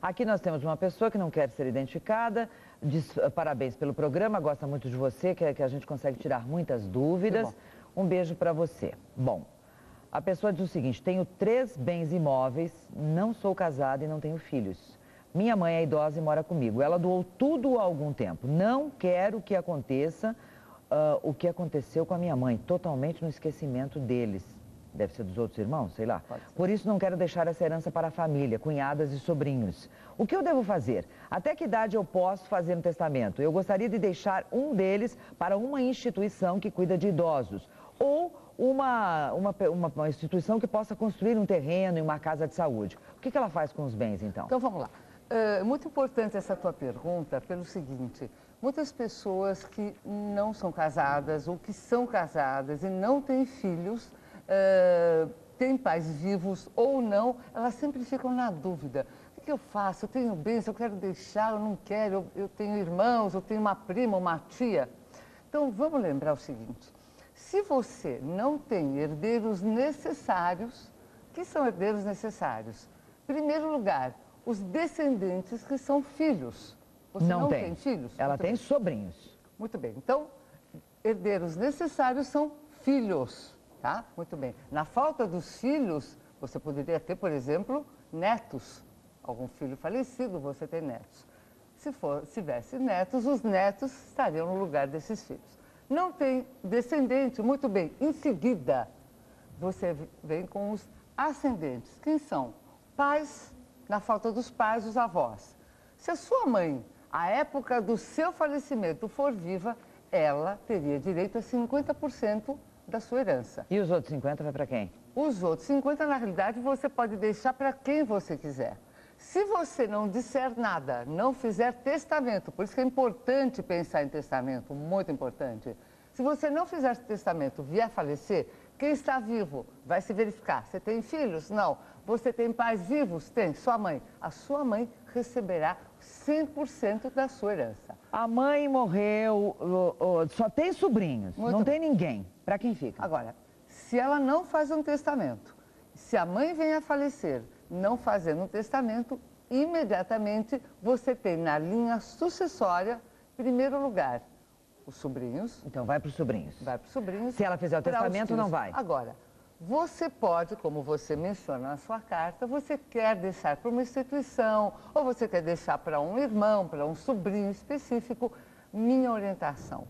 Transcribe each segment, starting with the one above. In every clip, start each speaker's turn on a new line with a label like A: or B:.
A: Aqui nós temos uma pessoa que não quer ser identificada, diz parabéns pelo programa, gosta muito de você, que a gente consegue tirar muitas dúvidas. Um beijo para você. Bom, a pessoa diz o seguinte: tenho 3 bens imóveis, não sou casada e não tenho filhos. Minha mãe é idosa e mora comigo. Ela doou tudo há algum tempo. Não quero que aconteça o que aconteceu com a minha mãe, totalmente no esquecimento deles. Deve ser dos outros irmãos, sei lá. Por isso não quero deixar essa herança para a família, cunhadas e sobrinhos. O que eu devo fazer? Até que idade eu posso fazer um testamento? Eu gostaria de deixar um deles para uma instituição que cuida de idosos. Ou uma instituição que possa construir um terreno e uma casa de saúde. O que ela faz com os bens, então?
B: Então, vamos lá. É muito importante essa tua pergunta pelo seguinte: muitas pessoas que não são casadas ou que são casadas e não têm filhos, têm pais vivos ou não, elas sempre ficam na dúvida. O que eu faço? Eu tenho bens, eu quero deixar, eu não quero, eu tenho irmãos, eu tenho uma prima, uma tia. Então, vamos lembrar o seguinte: se você não tem herdeiros necessários, o que são herdeiros necessários? Em primeiro lugar, os descendentes que são filhos. Você não tem filhos?
A: Ela tem sobrinhos.
B: Muito bem. Então, herdeiros necessários são filhos, tá? Muito bem. Na falta dos filhos, você poderia ter, por exemplo, netos. Algum filho falecido, você tem netos. Se tivesse netos, os netos estariam no lugar desses filhos. Não tem descendente, muito bem. Em seguida, você vem com os ascendentes. Quem são? Pais, na falta dos pais, os avós. Se a sua mãe, à época do seu falecimento, for viva, ela teria direito a 50% da sua herança.
A: E os outros 50 vai para quem?
B: Os outros 50, na realidade, você pode deixar para quem você quiser. Se você não disser nada, não fizer testamento, por isso que é importante pensar em testamento, muito importante. Se você não fizer testamento, vier a falecer, quem está vivo vai se verificar. Você tem filhos? Não. Você tem pais vivos? Tem. Sua mãe. A sua mãe receberá 100% da sua herança.
A: A mãe morreu, só tem sobrinhos, não tem ninguém. Para quem fica?
B: Agora, se ela não faz um testamento, se a mãe vem a falecer, não fazendo um testamento, imediatamente você tem na linha sucessória, em primeiro lugar, os sobrinhos.
A: Então vai para os sobrinhos.
B: Vai para os sobrinhos.
A: Se ela fizer o testamento, não vai.
B: Agora, você pode, como você menciona na sua carta, você quer deixar para uma instituição, ou você quer deixar para um irmão, para um sobrinho específico. Minha orientação: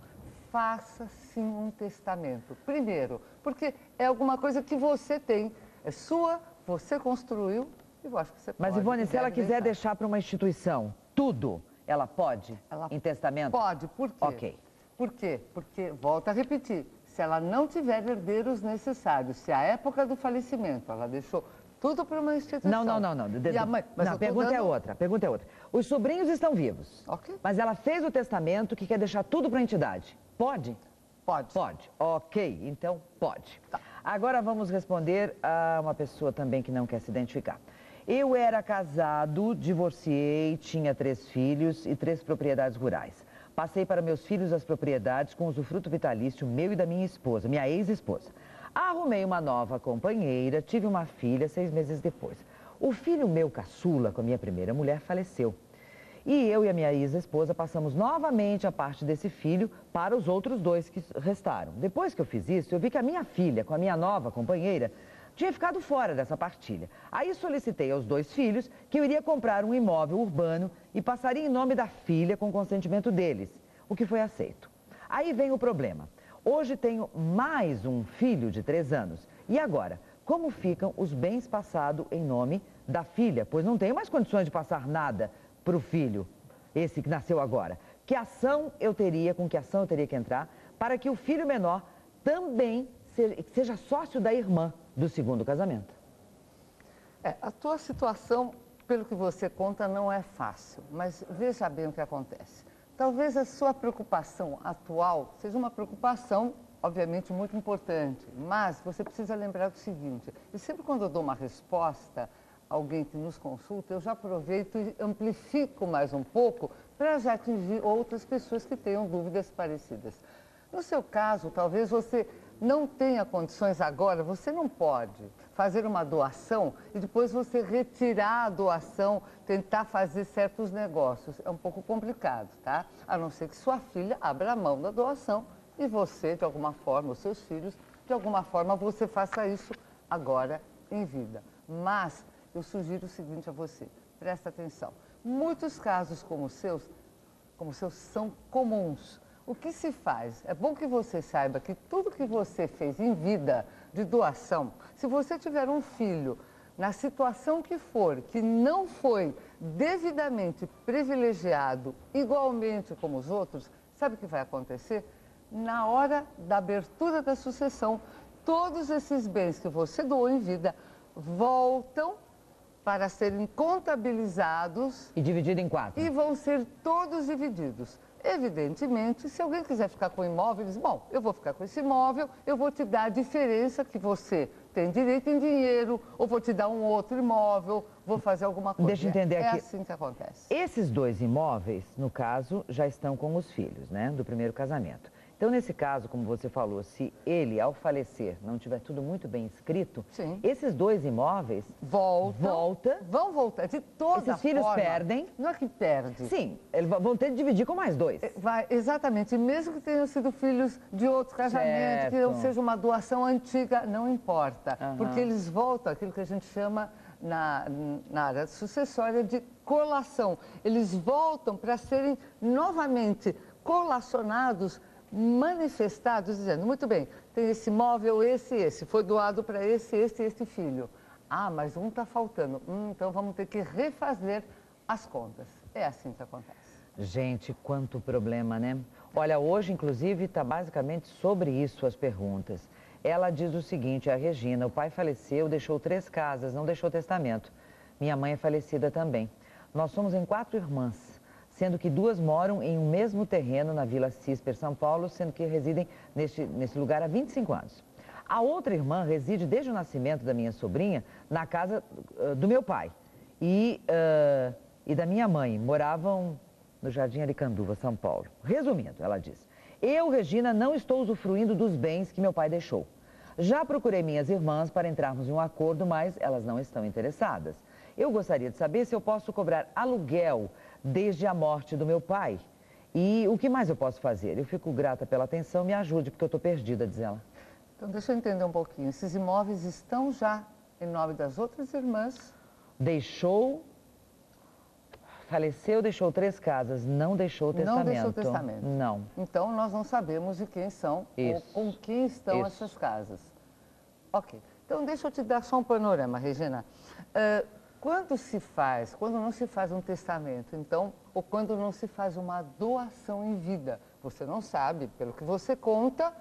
B: faça sim um testamento. Primeiro, porque é alguma coisa que você tem, é sua, você construiu, e eu acho que você pode.
A: Mas, Ivone, se ela quiser deixar para uma instituição tudo, ela pode? Em testamento?
B: Pode. Por quê?
A: Ok.
B: Por quê? Porque, volto a repetir, se ela não tiver herdeiros necessários, se a época do falecimento ela deixou tudo para uma instituição...
A: Não.
B: E a mãe, mas
A: não, a pergunta é outra. Os sobrinhos estão vivos.
B: Ok.
A: Mas ela fez o testamento que quer deixar tudo para a entidade. Pode?
B: Pode.
A: Pode. Ok, então pode.
B: Tá.
A: Agora vamos responder a uma pessoa também que não quer se identificar. Eu era casado, divorciei, tinha 3 filhos e 3 propriedades rurais. Passei para meus filhos as propriedades com usufruto vitalício meu e da minha esposa, minha ex-esposa. Arrumei uma nova companheira, tive uma filha 6 meses depois. O filho meu caçula, com a minha primeira mulher, faleceu. E eu e a minha ex-esposa passamos novamente a parte desse filho para os outros 2 que restaram. Depois que eu fiz isso, eu vi que a minha filha, com a minha nova companheira, tinha ficado fora dessa partilha. Aí solicitei aos 2 filhos que eu iria comprar um imóvel urbano e passaria em nome da filha com consentimento deles, o que foi aceito. Aí vem o problema. Hoje tenho mais um filho de 3 anos. E agora, como ficam os bens passados em nome da filha? Pois não tenho mais condições de passar nada para o filho, esse que nasceu agora. Com que ação eu teria que entrar para que o filho menor também seja sócio da irmã do segundo casamento?
B: A tua situação, pelo que você conta, não é fácil, mas veja bem o que acontece. Talvez a sua preocupação atual seja uma preocupação, obviamente, muito importante, mas você precisa lembrar do seguinte: e sempre quando eu dou uma resposta a alguém que nos consulta, eu já aproveito e amplifico mais um pouco para já atingir outras pessoas que tenham dúvidas parecidas. No seu caso, talvez você não tenha condições agora, você não pode fazer uma doação e depois você retirar a doação, tentar fazer certos negócios. É um pouco complicado, tá? A não ser que sua filha abra a mão da doação e você, de alguma forma, os seus filhos, de alguma forma, você faça isso agora em vida. Mas eu sugiro o seguinte a você, presta atenção. Muitos casos como os seus são comuns. O que se faz? É bom que você saiba que tudo que você fez em vida de doação, se você tiver um filho, na situação que for, que não foi devidamente privilegiado, igualmente como os outros, sabe o que vai acontecer? Na hora da abertura da sucessão, todos esses bens que você doou em vida voltam para serem contabilizados.
A: E dividido em 4.
B: E vão ser todos divididos. Evidentemente, se alguém quiser ficar com imóveis, bom, eu vou ficar com esse imóvel, eu vou te dar a diferença que você tem direito em dinheiro, ou vou te dar um outro imóvel, vou fazer alguma coisa.
A: Deixa eu entender aqui.
B: É assim que acontece.
A: Esses 2 imóveis, no caso, já estão com os filhos, né, do primeiro casamento. Então, nesse caso, como você falou, se ele, ao falecer, não tiver tudo muito bem escrito,
B: sim,
A: esses 2 imóveis
B: vão voltar de toda forma.
A: Esses filhos perdem.
B: Não é que perde.
A: Sim, eles vão ter de dividir com mais 2.
B: Exatamente, mesmo que tenham sido filhos de outros casamentos, que não seja uma doação antiga, não importa. Porque eles voltam àquilo que a gente chama na área sucessória de colação. Eles voltam para serem novamente colacionados, manifestados, dizendo, muito bem, tem esse imóvel, esse, foi doado para esse filho. Ah, mas um está faltando. Então vamos ter que refazer as contas. É assim que acontece.
A: Gente, quanto problema, né? Olha, hoje, inclusive, está basicamente sobre isso as perguntas. Ela diz o seguinte, a Regina, o pai faleceu, deixou 3 casas, não deixou testamento. Minha mãe é falecida também. Nós somos em 4 irmãs, sendo que 2 moram em um mesmo terreno na Vila Cisper, São Paulo, sendo que residem nesse lugar há 25 anos. A outra irmã reside desde o nascimento da minha sobrinha na casa do meu pai e da minha mãe. Moravam no Jardim Aricanduva, São Paulo. Resumindo, ela diz, eu, Regina, não estou usufruindo dos bens que meu pai deixou. Já procurei minhas irmãs para entrarmos em um acordo, mas elas não estão interessadas. Eu gostaria de saber se eu posso cobrar aluguel desde a morte do meu pai. E o que mais eu posso fazer? Eu fico grata pela atenção, me ajude, porque eu estou perdida, diz ela.
B: Então, deixa eu entender um pouquinho. Esses imóveis estão já em nome das outras irmãs?
A: Faleceu, deixou 3 casas, não deixou testamento.
B: Não deixou testamento?
A: Não.
B: Então, nós não sabemos de quem são ou com quem estão essas casas. Ok. Então, deixa eu te dar só um panorama, Regina. Quando não se faz um testamento, então, ou quando não se faz uma doação em vida, você não sabe, pelo que você conta,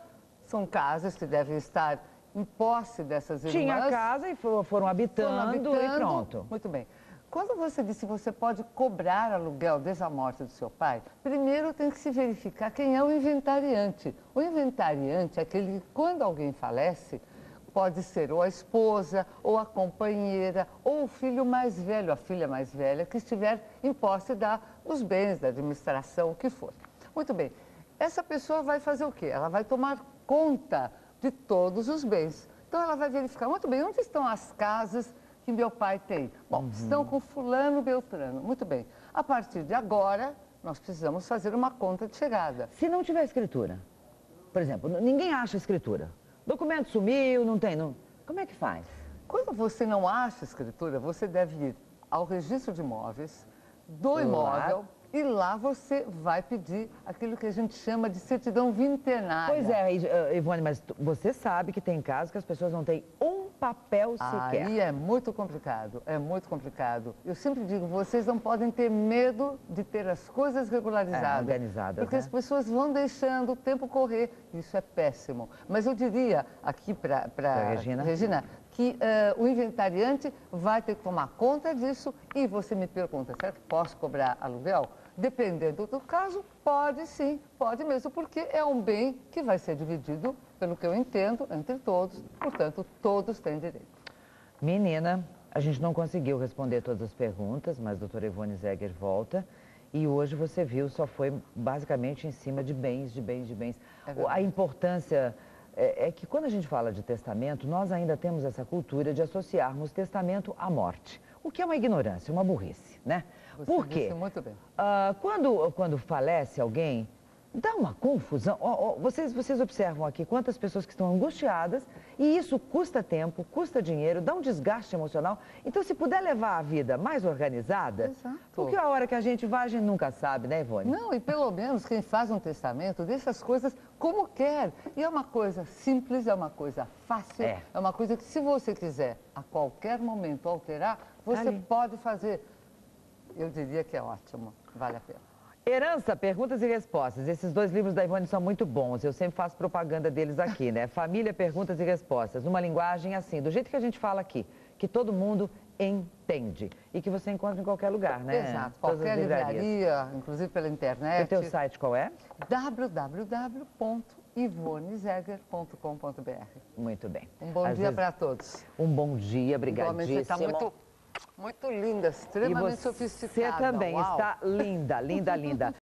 B: são casas que devem estar em posse dessas irmãs.
A: Tinha casa e foram habitando e pronto.
B: Muito bem. Quando você disse que você pode cobrar aluguel desde a morte do seu pai, primeiro tem que se verificar quem é o inventariante. O inventariante é aquele que, quando alguém falece, pode ser ou a esposa, ou a companheira, ou o filho mais velho, a filha mais velha, que estiver em posse dos bens, da administração, o que for. Muito bem. Essa pessoa vai fazer o quê? Ela vai tomar conta de todos os bens. Então, ela vai verificar, muito bem, onde estão as casas que meu pai tem? Bom, estão com fulano, beltrano. Muito bem. A partir de agora, nós precisamos fazer uma conta de chegada.
A: Se não tiver escritura, por exemplo, ninguém acha escritura. Documento sumiu, não tem, não. Como é que faz?
B: Quando você não acha escritura, você deve ir ao registro de imóveis, do imóvel, e lá você vai pedir aquilo que a gente chama de certidão vintenária.
A: Pois é, Ivone, mas você sabe que tem casos que as pessoas não têm um papel sequer.
B: Aí é muito complicado, é muito complicado. Eu sempre digo, vocês não podem ter medo de ter as coisas regularizadas.
A: Organizadas,
B: porque as pessoas vão deixando o tempo correr, isso é péssimo. Mas eu diria aqui para Regina, que o inventariante vai ter que tomar conta disso e você me pergunta, será que posso cobrar aluguel? Dependendo do caso, pode sim, pode mesmo, porque é um bem que vai ser dividido, pelo que eu entendo, entre todos, portanto, todos têm direito.
A: Menina, a gente não conseguiu responder todas as perguntas, mas a doutora Ivone Zegger volta e hoje você viu, só foi basicamente em cima de bens.
B: É
A: a importância é que quando a gente fala de testamento, nós ainda temos essa cultura de associarmos testamento à morte. O que é uma ignorância, uma burrice, né? Por quê?
B: Disse muito bem.
A: Quando falece alguém, dá uma confusão. Vocês observam aqui quantas pessoas que estão angustiadas e isso custa tempo, custa dinheiro, dá um desgaste emocional. Então, se puder levar a vida mais organizada,
B: Exato.
A: porque a hora que a gente vai, a gente nunca sabe, né, Ivone?
B: Não, e pelo menos quem faz um testamento deixa as coisas como quer. E é uma coisa simples, é uma coisa fácil, é uma coisa que se você quiser a qualquer momento alterar, você pode fazer. Eu diria que é ótimo, vale a pena.
A: Herança, perguntas e respostas. Esses 2 livros da Ivone são muito bons. Eu sempre faço propaganda deles aqui, né? Família, perguntas e respostas. Numa linguagem assim, do jeito que a gente fala aqui, que todo mundo entende. E que você encontra em qualquer lugar, né?
B: Exato, qualquer livraria, inclusive pela internet.
A: O teu site qual é?
B: www.ivonezeger.com.br.
A: Muito bem.
B: Um bom dia para todos.
A: Um bom dia, obrigadíssimo.
B: Você está muito linda, extremamente sofisticada.
A: Você também está linda, linda, linda.